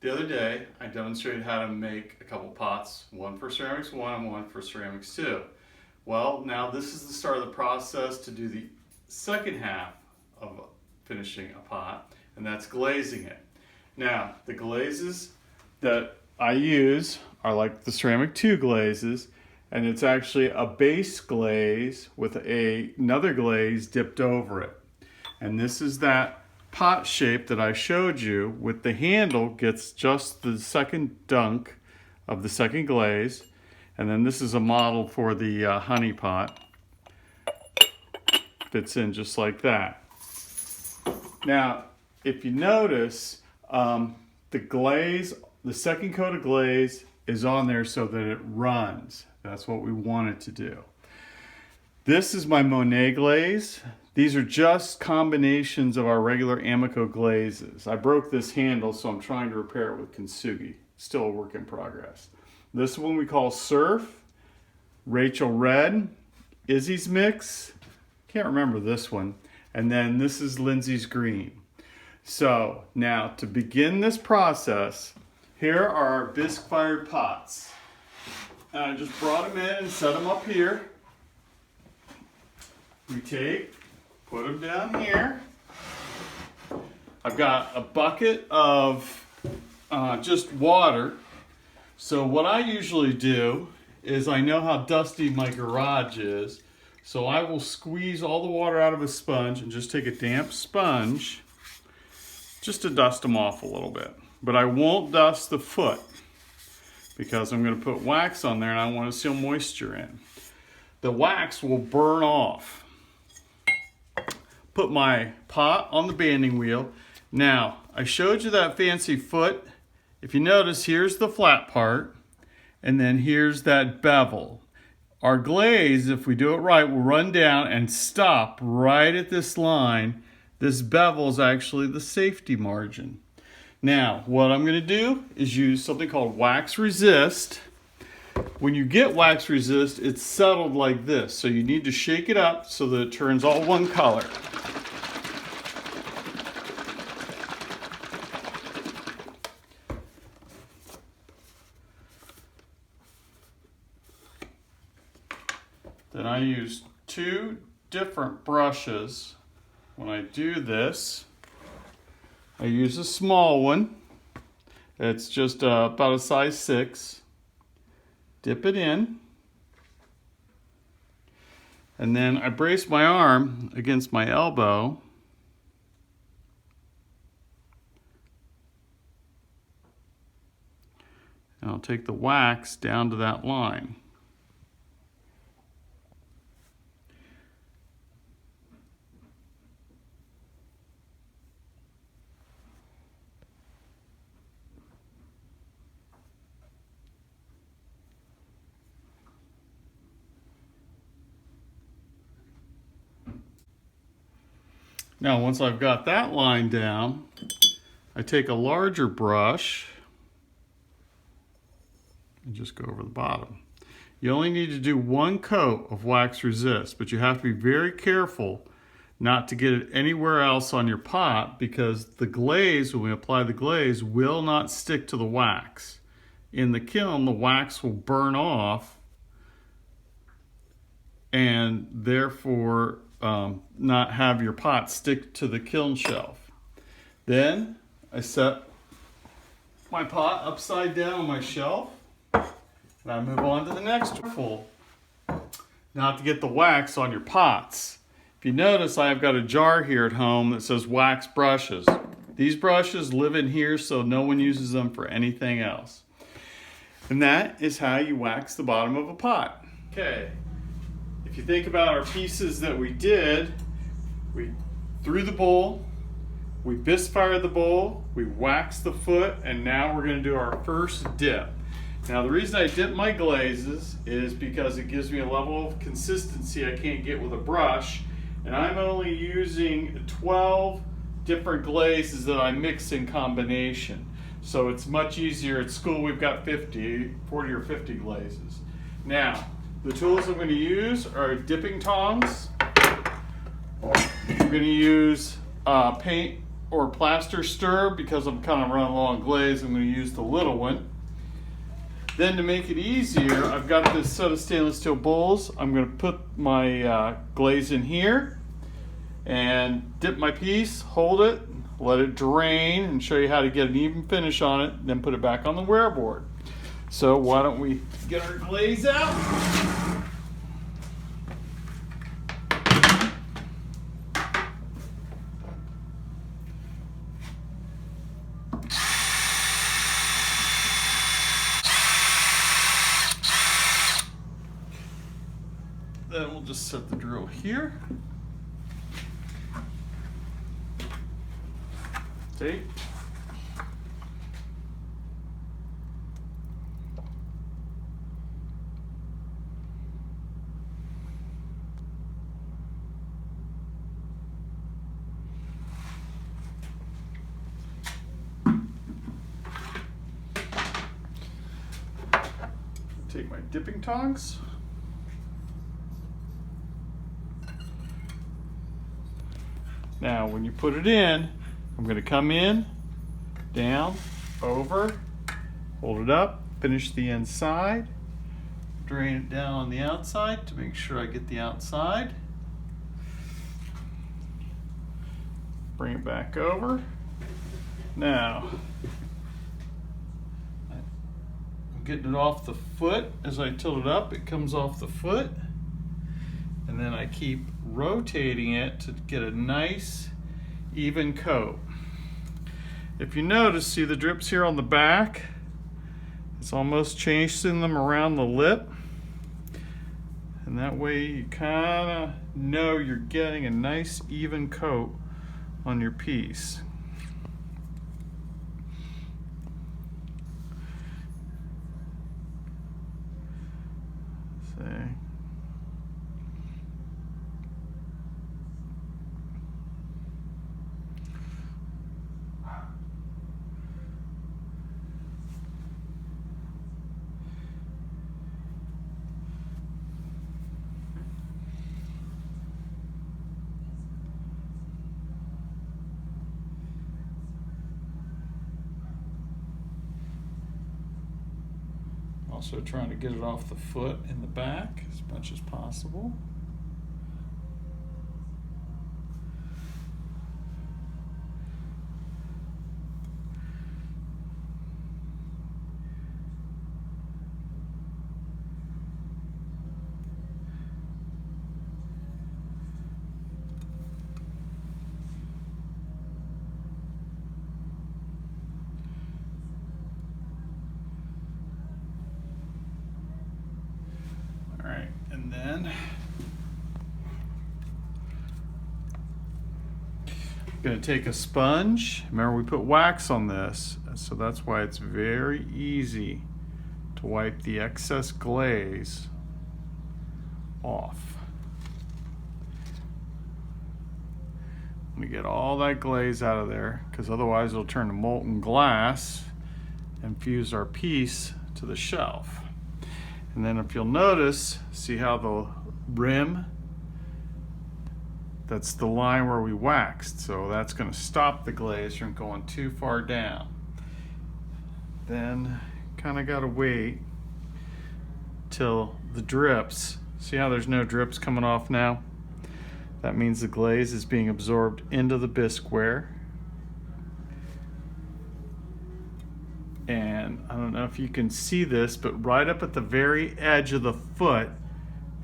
The other day, I demonstrated how to make a couple pots, one for ceramics 1 and one for ceramics 2. Well, now this is the start of the process to do the second half of finishing a pot, and that's glazing it. Now, the glazes that I use are like the ceramic 2 glazes, and it's actually a base glaze with another glaze dipped over it. And this is that pot shape that I showed you with the handle gets just the second dunk of the second glaze, and then this is a model for the honey pot. Fits in just like that. Now if you notice, the glaze, the second coat of glaze is on there so that it runs. That's what we want it to do. This is my Monet glaze. These are just combinations of our regular Amico glazes. I broke this handle, so I'm trying to repair it with kintsugi. Still a work in progress. This one we call Surf, Rachel Red, Izzy's Mix, can't remember this one, and then this is Lindsay's Green. So now to begin this process, here are our bisque fired pots. And I just brought them in and set them up here. We put them down here. I've got a bucket of just water. So what I usually do is, I know how dusty my garage is, so I will squeeze all the water out of a sponge and just take a damp sponge just to dust them off a little bit. But I won't dust the foot because I'm going to put wax on there and I want to seal moisture in. The wax will burn off. Put my pot on the banding wheel. Now, I showed you that fancy foot. If you notice, here's the flat part, and then here's that bevel. Our glaze, if we do it right, will run down and stop right at this line. This bevel is actually the safety margin. Now, what I'm going to do is use something called wax resist. When you get wax resist, it's settled like this, so you need to shake it up so that it turns all one color. Then I use 2 different brushes. When I do this, I use a small one. It's just about a size 6. Dip it in. And then I brace my arm against my elbow. And I'll take the wax down to that line. Now, once I've got that line down, I take a larger brush and just go over the bottom. You only need to do 1 coat of wax resist, but you have to be very careful not to get it anywhere else on your pot, because the glaze, when we apply the glaze, will not stick to the wax. In the kiln, the wax will burn off and therefore not have your pot stick to the kiln shelf. Then I set my pot upside down on my shelf and I move on to the next full. Not to get the wax on your pots. If you notice, I've got a jar here at home that says wax brushes. These brushes live in here so no one uses them for anything else. And that is how you wax the bottom of a pot. Okay. If you think about our pieces that we did, we threw the bowl, we bisque fired the bowl, we waxed the foot, and now we're going to do our first dip. Now the reason I dip my glazes is because it gives me a level of consistency I can't get with a brush, and I'm only using 12 different glazes that I mix in combination. So it's much easier. At school we've got 40 or 50 glazes. Now, the tools I'm going to use are dipping tongs. We're going to use paint or plaster stir. Because I'm kind of running low on glaze, I'm going to use the little one. Then to make it easier, I've got this set of stainless steel bowls. I'm going to put my glaze in here and dip my piece, hold it, let it drain, and show you how to get an even finish on it, then put it back on the wear board. So why don't we get our glaze out? Then we'll just set the drill here. Tape. Take my dipping tongs. Now, when you put it in, I'm going to come in, down, over, hold it up, finish the inside, drain it down on the outside to make sure I get the outside. Bring it back over. Now, I'm getting it off the foot. As I tilt it up, it comes off the foot. And then I keep rotating it to get a nice even coat. If you notice, see the drips here on the back? It's almost chasing them around the lip. And that way you kind of know you're getting a nice even coat on your piece. See? Also trying to get it off the foot in the back as much as possible. And then I'm going to take a sponge. Remember, we put wax on this, so that's why it's very easy to wipe the excess glaze off. Let me get all that glaze out of there, because otherwise it'll turn to molten glass and fuse our piece to the shelf. And then if you'll notice, see how the rim, that's the line where we waxed. So that's going to stop the glaze from going too far down. Then kind of got to wait till the drips. See how there's no drips coming off now? That means the glaze is being absorbed into the bisqueware. And I don't know if you can see this, but right up at the very edge of the foot,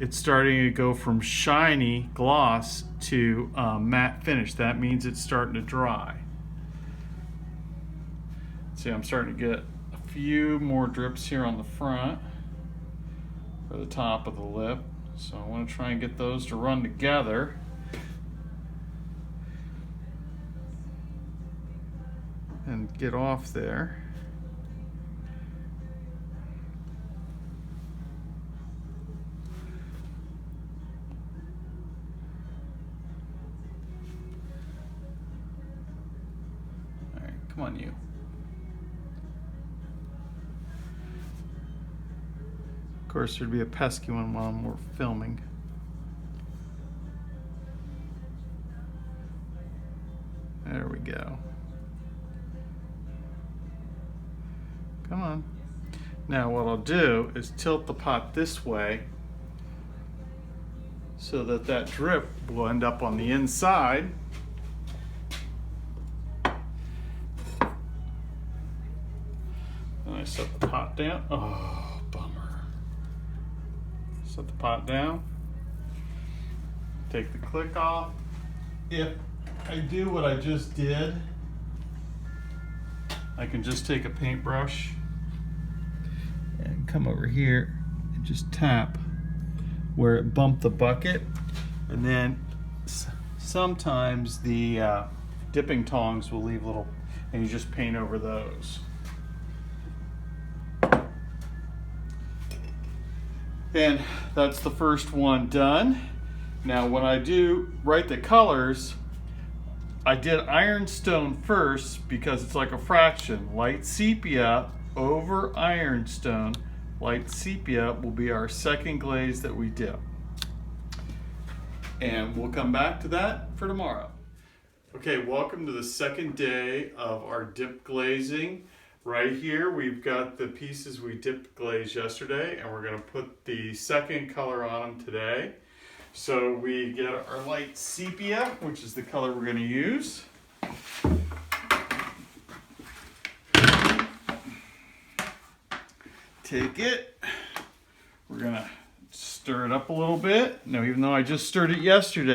it's starting to go from shiny gloss to matte finish. That means it's starting to dry. See, I'm starting to get a few more drips here on the front or the top of the lip. So I want to try and get those to run together. And get off there. Come on, you. Of course, there'd be a pesky one while we're filming. There we go. Come on. Now what I'll do is tilt the pot this way so that that drip will end up on the inside. And I set the pot down. Oh, bummer. Set the pot down. Take the click off. If I do what I just did, I can just take a paintbrush and come over here and just tap where it bumped the bucket. And then sometimes the dipping tongs will leave little, and you just paint over those. And that's the first one done. Now when I do write the colors, I did ironstone first because it's like a fraction. Light sepia over ironstone. Light sepia will be our second glaze that we dip. And we'll come back to that for tomorrow. Okay, welcome to the second day of our dip glazing. Right here we've got the pieces we dipped glaze yesterday, and we're going to put the second color on them today. So we get our light sepia, which is the color we're going to use. Take it. We're going to stir it up a little bit. Now, even though I just stirred it yesterday.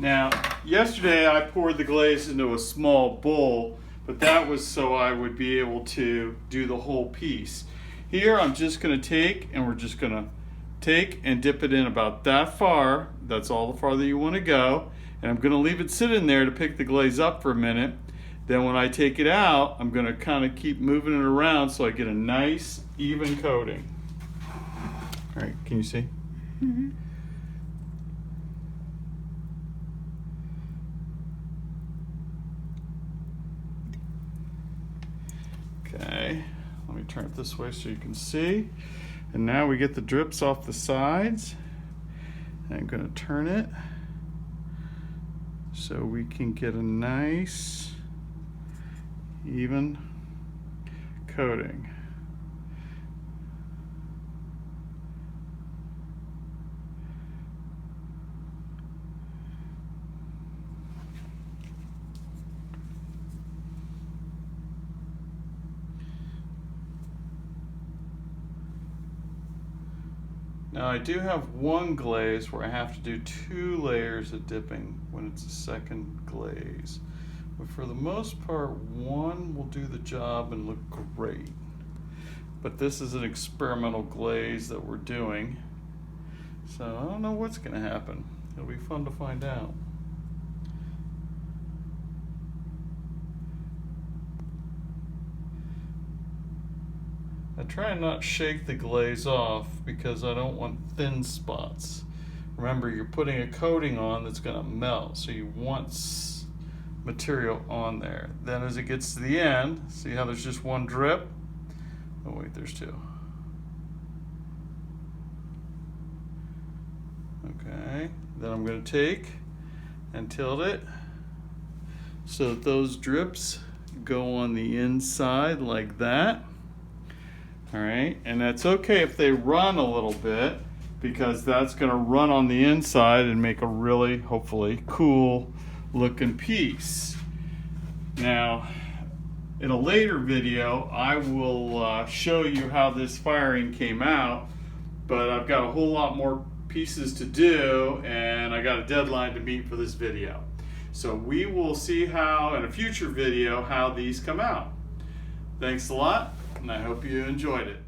Now, yesterday I poured the glaze into a small bowl, but that was so I would be able to do the whole piece. Here I'm just going to take, and we're just going to take and dip it in about that far. That's all the farther you want to go. And I'm going to leave it sit in there to pick the glaze up for a minute. Then when I take it out, I'm going to kind of keep moving it around so I get a nice even coating. All right, can you see? Mm-hmm. Okay, let me turn it this way so you can see. And now we get the drips off the sides. And I'm going to turn it so we can get a nice even coating. Now I do have one glaze where I have to do 2 layers of dipping when it's a second glaze. But for the most part, one will do the job and look great. But this is an experimental glaze that we're doing. So I don't know what's going to happen. It'll be fun to find out. I try and not shake the glaze off because I don't want thin spots. Remember, you're putting a coating on that's going to melt, so you want material on there. Then as it gets to the end, see how there's just one drip? Oh wait, there's 2. Okay, then I'm going to take and tilt it so that those drips go on the inside like that. All right, and that's okay if they run a little bit, because that's going to run on the inside and make a really, hopefully, cool looking piece. Now, in a later video, I will show you how this firing came out, but I've got a whole lot more pieces to do, and I got a deadline to meet for this video. So we will see how, in a future video, how these come out. Thanks a lot, and I hope you enjoyed it.